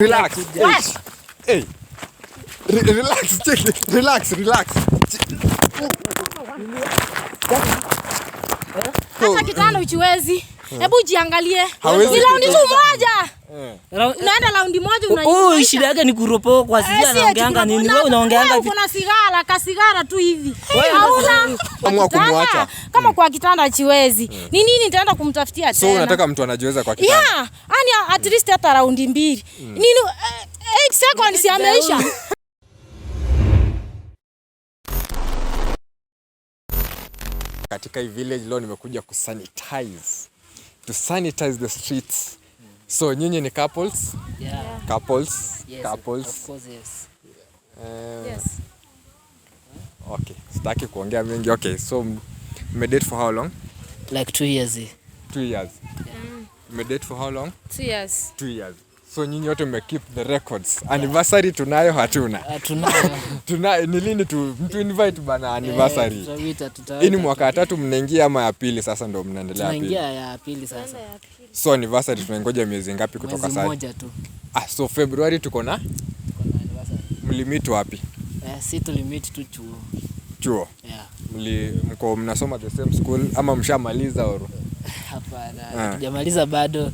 Relax. Hey. Relax, relax. Hata kitanda uchiwezi. Hebu jiangalie. Ni raundi tu moja. Unaenda raundi moja unaisha. Shida yake ni kuropo kwa sija anaongeanga nini? Wewe unaongeanga vipi? Kuna sigara, kasigara tu hivi. Hauna kumwacha. Kama kwa kitanda achiwezi. Ni nini nitaenda kumtafutia tena? So unataka mtu anajiweza kwa kitanda? Yeah, yani at least hata raundi 2. Nini 8 seconds yameisha. Katika hii village leo nimekuja to sanitize the streets. So nyinyi ni couples? Yeah. Couples? Yes, Couples? Of course, yes. Yes. Okay, sitaki kuongea mengi. Okay, so mmedate for how long? Like 2 years. 2 years. Mmedate for how long? 2 years. 2 years. So nyinyi wote keep the records. Anniversary tunayo hatuna? Tunayo. Ni lini tu mtu invite bana anniversary? Hii ni mwaka 3 mnaingia ama ya pili sasa ndo mnaendelea ya pili? Tunaingia ya pili sasa. So anniversary tunangoja miezi ngapi kutoka sasa? Mwezi mmoja tu. So February tuko na anniversary. Mlimit wapi? Si tu limit tu chuo. Chuo? Yeah. Mko mnasoma the same school ama mshamaliza oro? Hapana, hatujamaliza bado.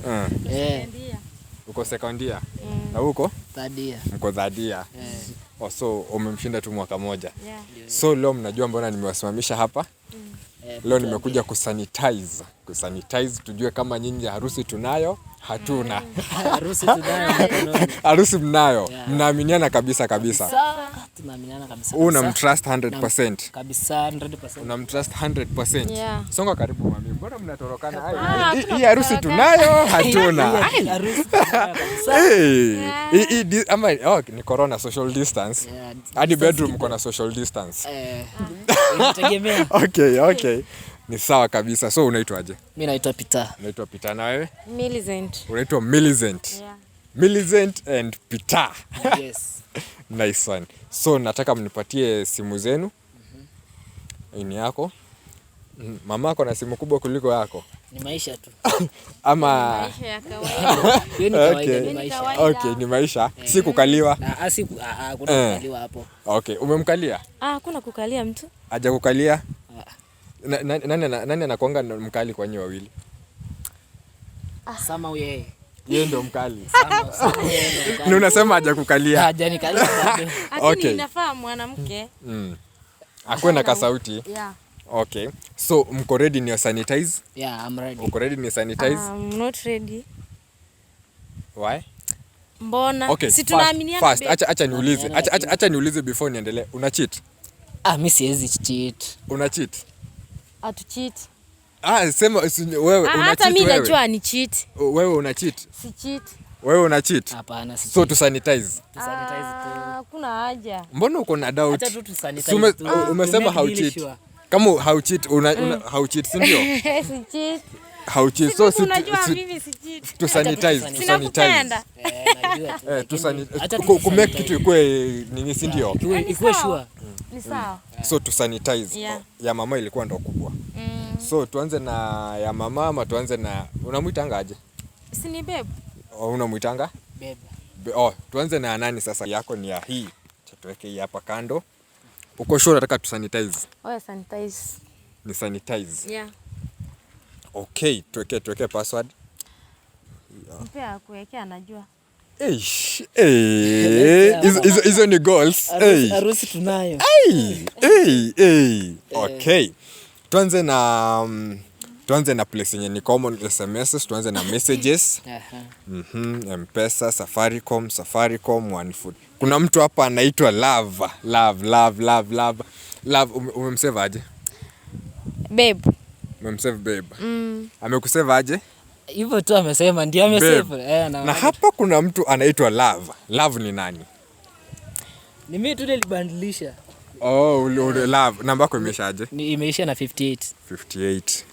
Uko second year? Na uko? Third year. Mko third year. So umemshinda tu mwaka moja. Yeah. So leo mnajua mbona nimewasimamisha hapa? Leo nimekuja kusanitize tujue kama nyinyi harusi tunayo hatuna. Harusi tunayo. Harusi mnayo. Mnaaminiana kabisa. Tunaaminiana kabisa. Unamtrust 100%. Kabisa 100%. Unamtrust 100%. Yeah. Songa karibu mami. Mbona mnatorokana? Hii harusi tunayo hatuna. Harusi tunayo kabisa. Ama ni corona social distance. Hadi bedroom kuna social distance. Inategemea. Okay. Ni sawa kabisa. So unaitwaje? Mimi naitwa Peter. Unaitwa Peter na wewe? Millicent. Unaitwa Millicent. Yeah. Millicent and Peter. Yes. Nice one. So nataka mnipatie simu zenu. Ini yako. Mamako na simu kubwa kuliko yako. Ni maisha tu. Ama Maisha ya kawaida. Hiyo ni kawaida, ni maisha. Okay, ni maisha. Si kukaliwa. Kuna kukaliwa hapo. Okay, umemkalia? Hakuna kukalia mtu. Haja kukalia? Nani anakuanga mkali kwa nyinyi wawili? Sama yeye. Yeye ndo mkali. Ni unasema haja kukalia. Haja nikalia bado. Lakini inafaa mwanamke. Akuwe na kasauti. Yeah. Okay. So mko ready ni sanitize? Yeah, I'm ready. Uko ready ni sanitize? I'm not ready. Why? Mbona? Okay, si tunaaminiana. First, acha niulize before niendelee. Una cheat? Mimi siwezi cheat. Una cheat? Atu cheat. Sema wewe una cheat. Hata mimi najua ni cheat. Wewe una cheat? Si cheat. Wewe una cheat? Hapana, si cheat. So tu sanitize. Kuna haja. Mbona uko na doubt? Acha tu sanitize tu. Umesema how cheat. Kama how cheat how cheat si ndio? Si cheat. How cheat. So unajua mimi si cheat. Tu sanitize. Sinakupenda. Najua tu. Tu sanitize. Kumake kitu ikue nini si ndio? Ikuwe sure. Ni sawa. So tu sanitize. Ya mama ilikuwa ndo kubwa. So tuanze na ya mama ama tuanze na unamuitanga aje? Si ni babe. Unamuitanga? Babe. Tuanze na nani sasa? Yako ni ya hii. Tuweke hii hapa kando. Uko sure nataka tu sanitize? Sanitize. Ni sanitize. Yeah. Okay, tuweke password. Mpea kuwekea anajua. Hizo ni goals. Harusi tunayo. Okay. Tuanze na place yenye ni common SMS, tuanze na messages. M-Pesa, Safaricom, One Food. Kuna mtu hapa anaitwa Love. Umemsave aje? Babe. Umemsave babe. Amekusave aje? Hivyo tu amesema ndio amesave. Na hapa kuna mtu anaitwa Love. Love ni nani? Ni mimi tu nilibandilisha. Love. Namba yako imeishaje? Ni imeisha na 58. 58.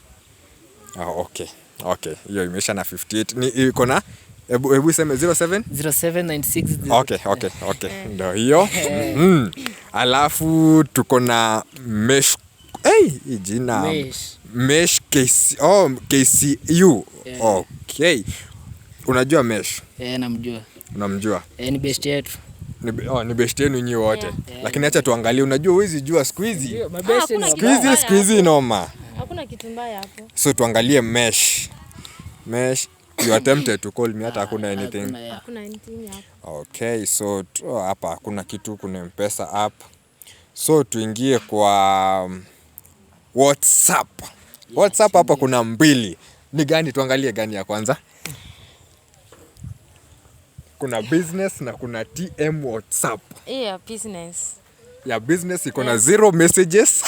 Okay. Hiyo imeisha na 58. Ni iko na hebu sema 0796. Okay. Ndio hiyo. Alafu tuko na Mesh. Hii jina. Mesh KCU. Okay. Unajua Mesh? Namjua. Unamjua? Ni best yetu. Ni best yenu nyinyi wote. Lakini acha tuangalie, unajua huwezi jua siku hizi. Siku hizi noma. Hakuna kitu mbaya hapo. So tuangalie Mesh. You attempted to call me, hata hakuna anything. Hakuna anything hapo. Okay, so hapa hakuna kitu, kuna M-Pesa app. So tuingie kwa WhatsApp. WhatsApp hapa kuna 2. Ni gani? Tuangalie gani ya kwanza. Kuna business na kuna TM WhatsApp. Yeah, business. Ya business iko na 0 messages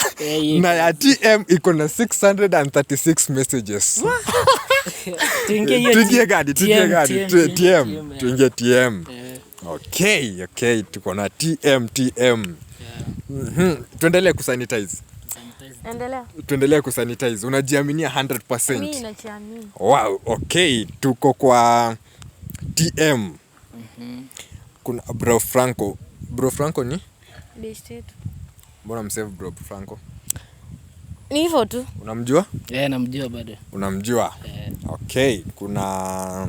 na ya TM iko na 636 messages. Tuingie gani? Tuingie TM. Okay, tuko na TM. Tuendelee kusanitize. Tuendelee kusanitize. Unajiaminia 100%? Mimi najiamini. Wow, okay, tuko kwa TM. Kuna Bro Franco ni? Best yetu. Mbona msave Bro Franco? Ni hivyo tu. Unamjua? Namjua bado. Unamjua? Okay, kuna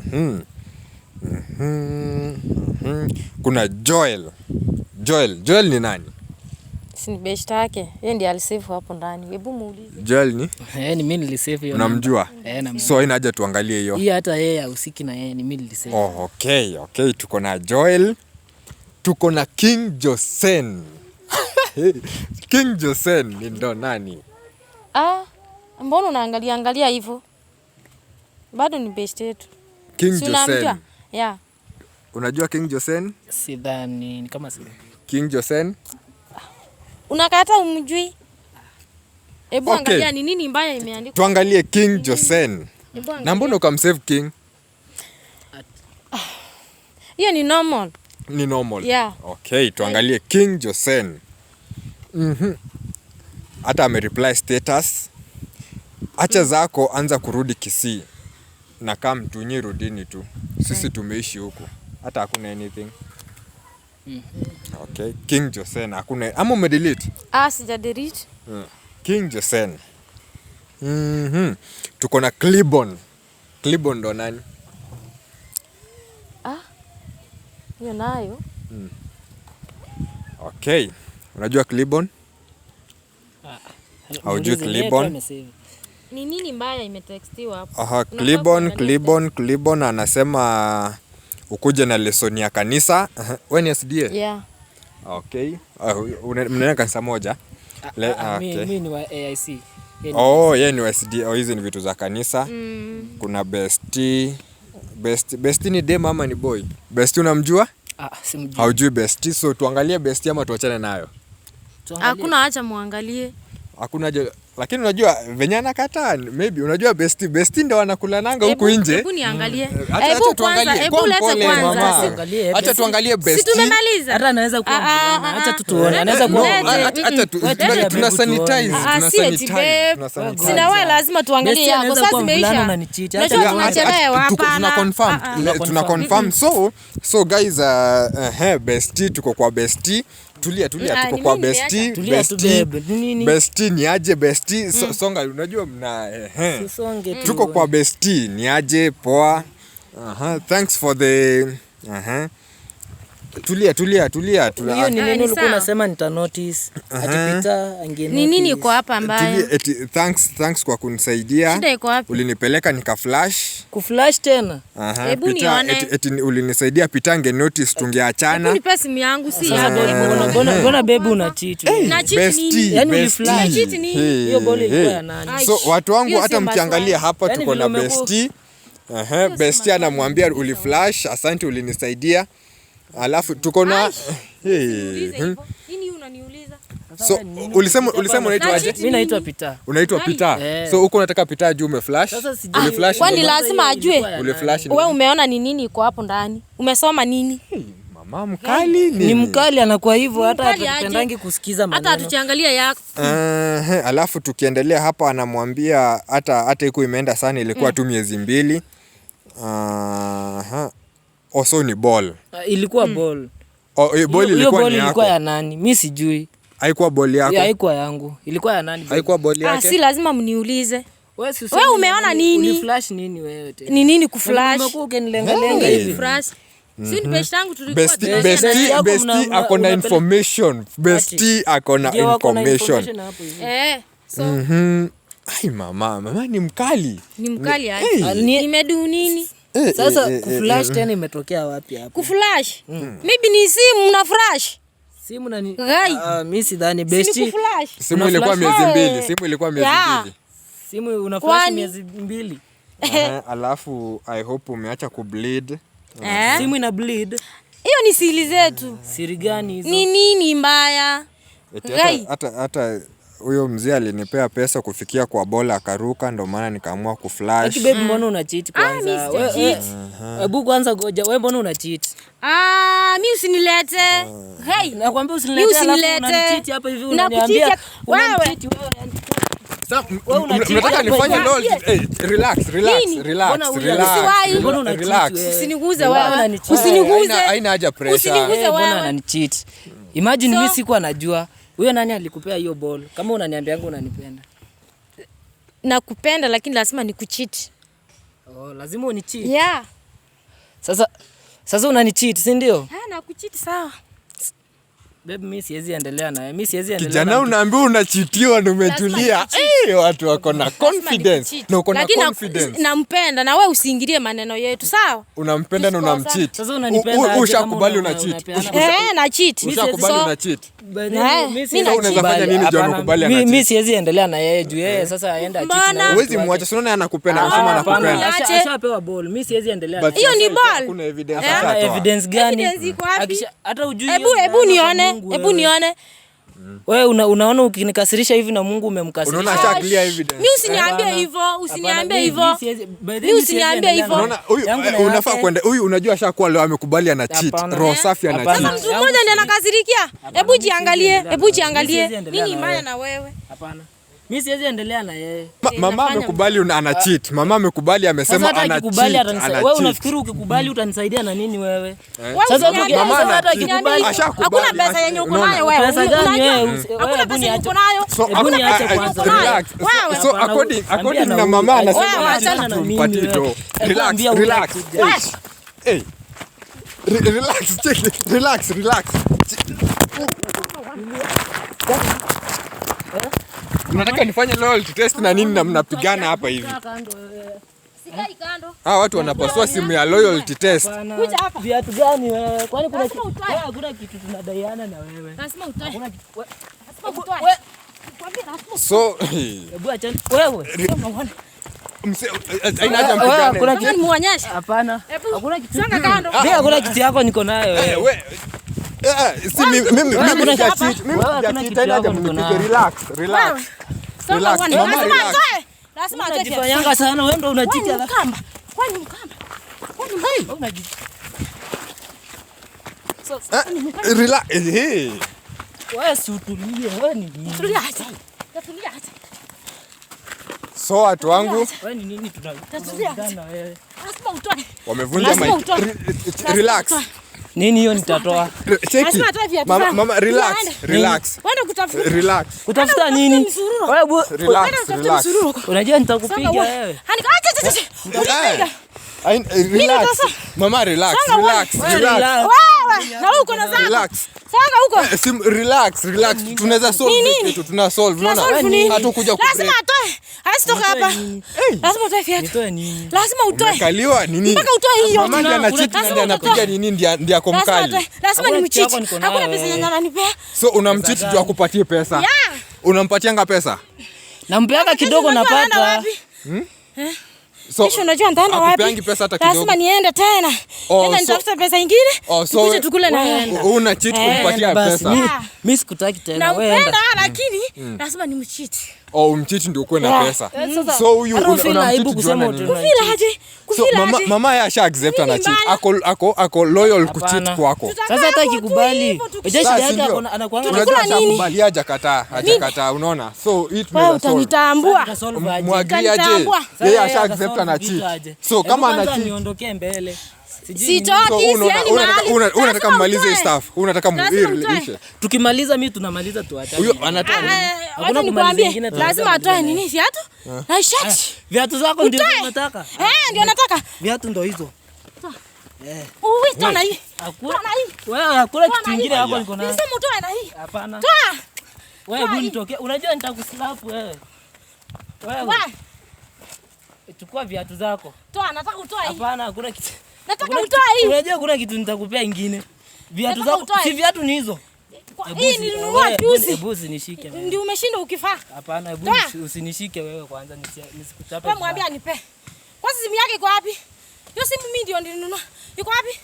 kuna Joel ni nani? Si ni best yake. Yeye ndiye alisave hapo ndani. Hebu muulize. Joel ni? Ni mimi nilisave hiyo. Unamjua? So ina haja tuangalie hiyo. Hii hata yeye hausiki na yeye, ni mimi nilisave. Okay, tuko na Joel. Tuko na King Josen. King Josen ni ndo nani? Mbona unaangalia hivyo? Bado ni best yetu. King Josen. Yeah. Unajua King Josen? Sidhani, ni kama sio. King Josen? Unakata umjui? Hebu angalia ni nini mbaya imeandikwa. Tuangalie King Josen. Na mbona ukamsave King? Hiyo ni normal. Ni normal. Yeah. Okay, tuangalie King Josen. Hata amereply status. Acha zako, anza kurudi Kisii. Na kama mtunyi rudini tu. Sisi tumeishi huko. Hata hakuna anything. Okay, King Josen hakuna. Ama umedelete? Sija delete. King Josen. Tuko na Clibon. Clibon ndo nani? Hiyo nayo. Okay. Unajua Clibon? Haujui Clibon? Ni nini mbaya imetextiwa hapo? Clibon anasema ukuje na lesson ya kanisa. Wewe ni SDA? Yeah. Okay. Mnaenda kanisa moja? Mimi ni wa AIC. Yeye ni wa SDA. Hizi ni vitu za kanisa. Kuna Bestie. Bestie ni dem ama ni boy? Bestie unamjua? Simjui. Haujui Bestie, so tuangalie Bestie ama tuachane nayo? Hakuna, acha muangalie. Hakuna haja, lakini unajua venye anakataa, maybe unajua Bestie ndio wanakulananga huku nje. Hebu niangalie. Hebu tuangalie. Hebu leta kwanza. Acha tuangalie Bestie. Si tumemaliza. Hata anaweza kuwa acha tutuone. Anaweza kuwa acha tuna sanitize. Sina wewe lazima tuangalie yako. Sasa zimeisha. Unajua tunachelewa hapa. Tuna confirm. So guys, Bestie, tuko kwa Bestie. Tulia tuko kwa Bestie. Bestie ni aje Bestie? Songa, unajua mna tuko kwa Bestie ni aje? Poa. Thanks for the Tulia. Hiyo ni neno ulikuwa unasema nita notice. Atipita angeni. Ni nini iko hapa ambayo? Thanks kwa kunisaidia. Shida iko wapi? Ulinipeleka nika flash. Kuflash tena. Hebu nione. Ulinisaidia pitange notice tungeachana. Hebu nipe simu yangu si yako. Mbona baby una cheat? Na cheat nini? Yaani uliflash. Cheat nini? Hiyo bole ilikuwa ya nani? So watu wangu hata mkiangalia hapa tuko na Bestie. Bestie anamwambia uliflash, asante ulinisaidia. Alafu tuko na nini unaniuliza? So ulisema unaitwa aje? Mimi naitwa Peter. Unaitwa Peter. So huko unataka Peter juu umeflash? Uliflash. Kwani lazima ajue? Uliflash. Wewe umeona ni nini iko hapo ndani? Umesoma nini? Mama mkali ni mkali anakuwa hivyo, hata hatupendangi kusikiza maneno. Hata tukiangalia yako. Alafu tukiendelea hapa anamwambia hata iko imeenda sana, ilikuwa tu miezi 2. Also ni ball. Ilikuwa ball. Ball ilikuwa ni yako. Ilikuwa ya nani? Mimi sijui. Haikuwa ball yako? Haikuwa yangu. Ilikuwa ya nani? Haikuwa ball yake? Si lazima mniulize. Wewe umeona nini? Uliflash nini wewe tena? Ni nini kuflash? Umekuwa ukinilenga hivi. Flash. Si ni best yangu tulikuwa Bestie ako na information. Bestie ako na information. So Ai mama ni mkali. Ni mkali aje. Nimedu nini? Sasa kuflash tena imetokea wapi hapa? Kuflash? Maybe ni simu na flash. Simu na ni mimi sidhani Bestie. Simu ilikuwa miezi 2. Simu una flash miezi 2. Alafu I hope umeacha kubleed. Simu ina bleed. Hiyo ni siri zetu. Siri gani hizo? Ni nini mbaya? Hata huyo mzee alinipea pesa kufikia kwa bola akaruka, ndo maana nikaamua kuflash. Baby, mbona una cheat kwanza? Hebu kwanza ngoja, wewe mbona una cheat? Mimi usinilete. Nakwambia usinilete, alafu unanicheat hapa hivi unaniambia wewe. Unataka nifanye lol? Relax. Usiniguze wewe. Usiniguze. Haina haja pressure. Usiniguze wewe. Mbona unanicheat? Imagine mimi siku anajua. Huyo nani alikupea hiyo ball? Kama unaniambianga unanipenda. Nakupenda lakini lazima nikucheat. Lazima unicheat. Yeah. Sasa unanicheat, si ndio? Nakucheat sawa. Baby, mimi siwezi endelea naye. Mimi siwezi endelea. Kijana unaambiwa unachitiwa na umetulia. Watu wako na confidence. Na uko na confidence. Nampenda na wewe usiingilie maneno yetu, sawa? Unampenda na unamcheat. Sasa unanipenda aje? Ushakubali unacheat. Na cheat. Ushakubali unacheat. Mimi unaweza fanya nini ndio unakubali anacheat? Mimi siwezi endelea na yeye juu yeye sasa aenda cheat. Huwezi muacha, sio anakupenda, anasema anakupenda. Ashapewa ball. Mimi siwezi endelea. Hiyo ni ball. Kuna evidence Evidence gani? Evidence iko wapi? Hata ujui. Hebu nione. Wewe unaona ukinikasirisha hivi na Mungu umemkasirisha. Unaona acha clear evidence. Mimi usiniambie hivyo, Mimi usiniambie hivyo. Unaona huyu unafaa kwenda. Huyu unajua ashakuwa leo amekubali ana cheat. Roho safi ana cheat. Mtu mmoja ndiye anakasirikia. Hebu jiangalie. Nini maana na wewe? Hapana. Mimi siwezi endelea na yeye. Mama amekubali ana cheat. Mama amekubali amesema ana cheat. Wewe unafikiri ukikubali utanisaidia na nini wewe? Sasa mama hata akikubali hakuna pesa yenye uko nayo wewe. Pesa gani wewe? Hakuna pesa yenye uko nayo. Hebu niache kwanza. Relax. So according na mama anasema achana na mimi. Relax. Hey. Relax. Unataka nifanye loyalty test na nini na mnapigana hapa hivi? Sikai kando. Watu wanapasua simu ya loyalty test. Kuja hapa. Viatu gani wewe? Kwani kuna kitu tunadaiana na wewe? Lazima utoe. So, hebu acha wewe. Haina haja mpigane. Kuna kitu muonyesha. Hapana. Hakuna kitu. Sanga kando. Mimi hakuna kitu yako niko nayo wewe. Mimi relax. Lazima unajifanyanga sana wewe ndio unachiti mkamba. Kwani mkamba? Relax. Wewe si utulie, wewe ni nini? Tulia hata. So watu wangu wewe ni nini tunadana wewe? Lazima utoe. Wamevunja mic. Relax. Nini hiyo nitatoa? Cheki. Mama relax. Wenda kutafuta. Relax. Kutafuta nini? Wewe relax. Unajua nitakupiga wewe. Nitakupiga. Relax. Mama relax. Wewe na uko na zako. Relax. Sanga huko. Relax. Tunaweza solve kitu, tuna solve. Unaona? Hatukuja ku. Lazima atoe. Hasitoka hapa. Lazima utoe viatu. Nitoe nini? Lazima utoe. Kaliwa nini? Mpaka utoe hiyo. Mama ndiye anachiti na anapiga nini ndio ako mkali. Lazima nimchiti. Hakuna pesa yenye ananipea. So unamchiti tu akupatie pesa. Unampatianga pesa? Nampeanga kidogo napata. So kisha unajua nitaenda wapi? Akupeangi pesa hata kidogo. Lazima niende tena. Nenda nitafuta pesa nyingine. Tukuje tukule na yeye. Una cheat kumpatia pesa. Mimi sikutaki tena wewe. Nampenda lakini lazima nimchiti. Umchiti ndio uko na pesa. So huyu unamchiti kusema kufila aje? Mama yeye asha accept ana cheat. Ako loyal kucheat kwako. Sasa hata kikubali. Shida yake anakuanga unajua kubali hajakataa unaona. So it means utanitambua. Mwagri aje? Yeye asha accept ana cheat. So kama ana cheat niondokee mbele. Unataka mmalize stuff. Unataka muirishe. Tukimaliza mimi tunamaliza tuacha. Huyo anatoa. Hakuna kumaliza nyingine. Lazima atoe nini viatu? Na shati. Viatu zako ndio unataka? Ndio nataka. Viatu ndio hizo. Uwi tona hii. Hakuna. Wewe hakuna kitu kingine hapo niko nayo. Simu toa na hii. Hapana. Toa. Wewe hebu nitokee. Unajua nitakuslap wewe. Wewe. Chukua viatu zako. Toa, nataka utoa hii. Hapana, hakuna kitu. Nataka utoa hii. Unajua kuna kitu nitakupea ingine. Viatu zako si viatu ni hizo. Hii nilinunua juzi. Hebu usinishike. Ndio umeshinda ukifaa. Hapana, hebu usinishike wewe kwanza nisikuchape. Wewe mwambie anipe. Kwanza simu yake iko wapi? Hiyo simu mimi ndio nilinunua. Iko wapi?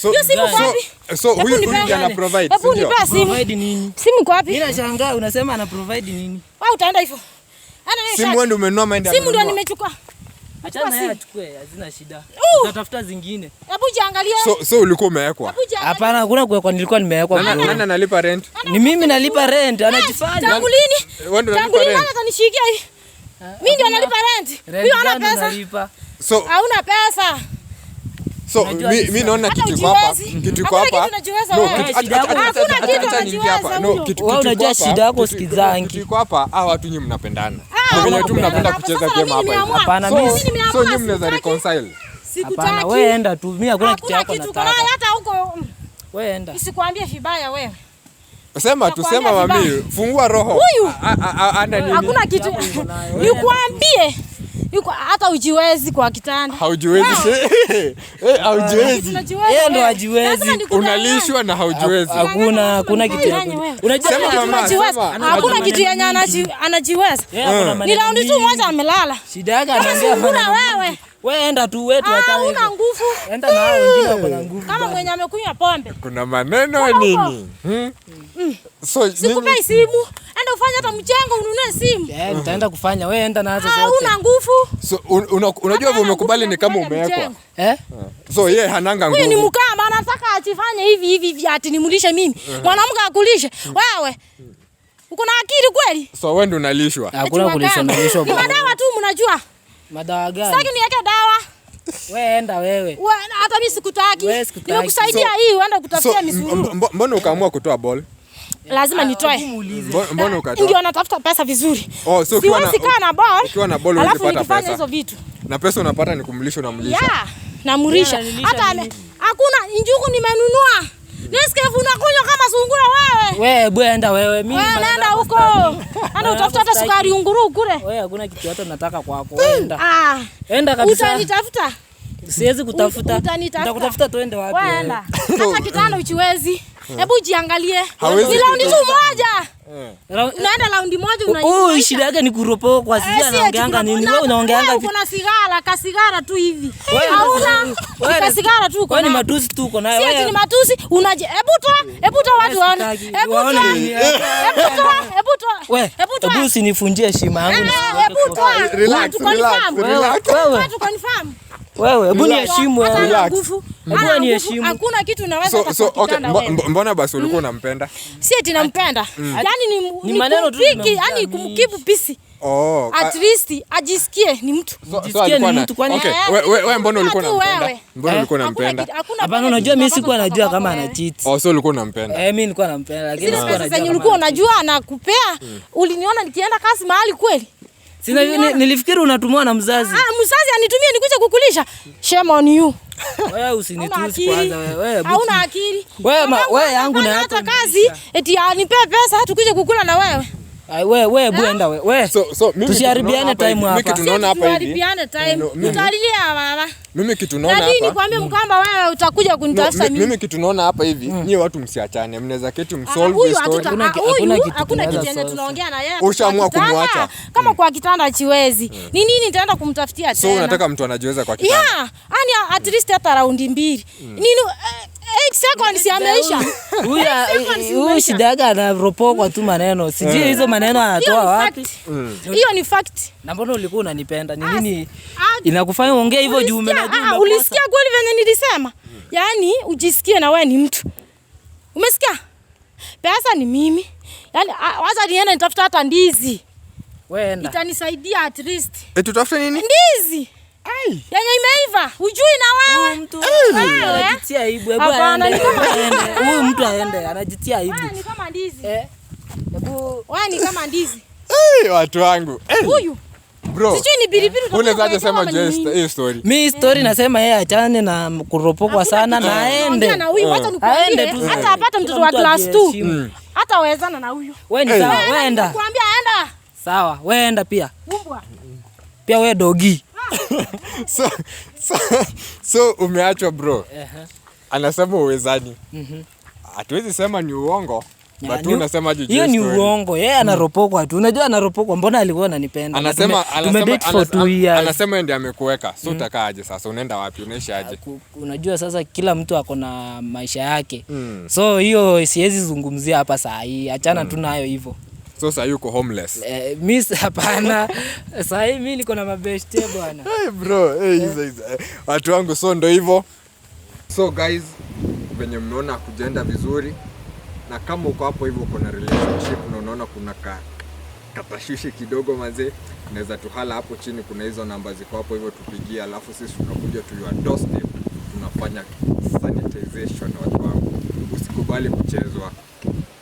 Hiyo simu iko wapi? So huyu ndiye ana provide. Hebu nipe simu. Provide nini? Simu iko wapi? Mimi nashangaa unasema ana provide nini? Wewe utaenda hivyo. Simu ndio umenunua maende. Simu ndio nimechukua. Achana naye achukue, hazina shida. Utatafuta zingine. Hebu jiangalie. So ulikuwa umewekwa? Hapana, hakuna kuwekwa, nilikuwa nimewekwa. Nani analipa rent? Ni mimi nalipa rent, anajifanya. Tangu lini? Wewe ndio unalipa rent? Nani atanishikia hii? Mimi ndio nalipa rent. Huyo hana pesa. So hauna pesa. So mimi naona kitu kwa hapa. Kitu kwa hapa. No, hakuna kitu unajiweza. No, kitu kwa hapa. Unajua shida yako sikizangi. Kitu kwa hapa, hao watu nyinyi mnapendana. Kwa tu mnapenda kucheza game hapa. Hapana, mimi so nyinyi mnaweza reconcile. Hapana, wewe enda tu. Mimi hakuna kitu yako nataka. Hata huko wewe enda. Isikwambie vibaya wewe. Sema mami, fungua roho. Huyu ana nini? Hakuna kitu. Nikwambie. Yuko hata ujiwezi kwa kitanda. Haujiwezi. Haujiwezi. Yeye ndo hajiwezi. Unalishwa na haujiwezi. Hakuna kitu yako. Unajua hakuna kitu yenye anajiweza. Ni raundi tu moja amelala. Shida yake anaongea wewe. Wewe enda tu wetu hata hivyo. Una nguvu. Enda na hao wengine wako na nguvu. Kama mwenye amekunywa pombe. Kuna maneno nini? So sikupei simu. Enda ufanye hata mjengo ununue simu. Nitaenda kufanya. Wewe enda nazo zote. Una nguvu. So unajua wewe umekubali ni kama umewekwa. So yeye hananga nguvu. Huyu ni mkamba anataka achifanye hivi ati nimlishe mimi. Mwanamke akulishe. Wewe. Uko na akili kweli? So wewe ndio unalishwa. Hakuna kulishwa na lisho. Ni madawa tu mnajua. Madawa gani? Sitaki niweke dawa. Wewe enda wewe. Hata mimi sikutaki. Nimekusaidia hii uende kutafutia misururu. Mbona ukaamua kutoa ball? Lazima nitoe. Mbona ukatoa? Ndio natafuta pesa vizuri. So siwezi kaa na ball. Ukiwa na ball unapata pesa. Hizo vitu. Na pesa unapata ni kumlisha na mlisha. Yeah, namurisha. Hata hakuna njugu nimenunua. Nescafe unakunywa kama sungura wewe. Wewe bwenda wewe. Mimi naenda huko. Ana utafuta hata sukari unguru kule. Wewe hakuna kitu hata nataka kwako. Enda. Enda kabisa. Utanitafuta. Siwezi kutafuta. Nitakutafuta tuende wapi? Wewe enda. Hata kitanda uchiwezi. Hebu jiangalie. Ni raundi tu moja. Unaenda raundi moja unajiona. Shida yake ni kuropoa kwa sisi anaongeanga nini? Wewe unaongeanga vipi? Kuna sigara, kasigara tu hivi. Hauna. Kasigara tu uko nayo. Wewe ni matusi tu uko nayo. Sisi ni matusi. Hebu toa watu waone. Hebu toa. Hebu usinifunjie heshima yangu. Hebu toa. Relax. Watu confirm. Wewe hebu niheshimu wewe. Hebu niheshimu. Hakuna kitu unaweza kufanya. Mbona basi ulikuwa unampenda? Si eti nampenda. Yaani ni maneno tu. Yaani kumkipu pisi. At least ajisikie ni mtu. Ajisikie ni mtu kwani. Wewe mbona ulikuwa unampenda? Mbona ulikuwa unampenda? Hapana, unajua mimi sikuwa najua kama ana cheat. So ulikuwa unampenda? Mimi nilikuwa nampenda lakini sikuwa najua. Sasa ulikuwa unajua anakupea. Uliniona nikienda kazi mahali kweli. Sina nilifikiri unatumwa na mzazi. Mzazi anitumie nikuje kukulisha. Shame on you. Wewe usinitusi kwanza wewe. Hauna akili. Wewe yangu na yako. Hata kazi eti anipe pesa tukuje kukula na wewe. Wewe bwenda wewe. So tusiharibiane time hapa. Mimi kitu naona hapa hivi. Tusiharibiane time. Utalilia baba. Mimi kitu naona hapa. Lakini nikwambie mkamba wewe utakuja kunitafuta mimi. Mimi kitu naona hapa hivi. Nyie watu msiachane. Mnaweza keti msolve story. Hakuna kitu yenye tunaongea na yeye. Ushaamua kumwacha. Kama kwa kitanda chiwezi. Ni nini nitaenda kumtafutia tena? So unataka mtu anajiweza kwa kitanda? Yeah. Ani at least hata raundi 2. Nini 8 seconds ameisha. Huyu shida yake anaropokwa tu maneno. Sijui hizo maneno anatoa wapi. Hiyo ni fact. Na mbona ulikuwa unanipenda? Ni nini inakufanya uongee hivyo juu umenajua? Ulisikia kweli venye nilisema? Yaani ujisikie na wewe ni mtu. Umesikia? Pesa ni mimi. Yaani wacha niende nitafuta hata ndizi. Wewe enda. Itanisaidia at least. Tutafute nini? Ndizi. Yenye imeiva, hujui na wewe. Mtu anajitia aibu. Hebu aende. Huyu mtu aende, anajitia aibu. Wewe ni kama ndizi. Hebu wewe ni kama ndizi. Watu wangu. Huyu Bro. Sijui ni pilipili Unawezaje sema hiyo story? Mimi story nasema yeye achane na kuropokwa sana na aende. Aende tu. Hata apate mtoto wa class 2. Hata wezana na huyu. Wewe ni sawa, wewe enda. Nakwambia aenda. Sawa, wewe enda pia. Umbwa. Pia wewe dogi. So umeachwa bro. Anasema uwezani. Hatuwezi sema ni uongo. But unasema je? Hiyo ni uongo. Yeye anaropokwa tu. Unajua anaropokwa, mbona alikuwa ananipenda? Anasema for 2 years. Anasema ndiye amekuweka. So utakaaje sasa? Unaenda wapi? Unaishi aje? Unajua sasa kila mtu ako na maisha yake. So hiyo siwezi zungumzia hapa saa hii. Achana tu nayo hivyo. So sasa yuko homeless. Mimi hapana. Sasa hii mimi niko na mabeshte bwana. Hey bro, hizo watu wangu, so ndo hivyo. So guys, venye mnaona kujaenda vizuri, na kama uko hapo hivyo uko na relationship na unaona kuna katashwishi kidogo mazee, unaweza tuhala hapo chini, kuna hizo namba ziko hapo hivyo, tupigie, alafu sisi tunakuja to your doorstep, tunafanya sanitization. Watu wangu, usikubali kuchezwa.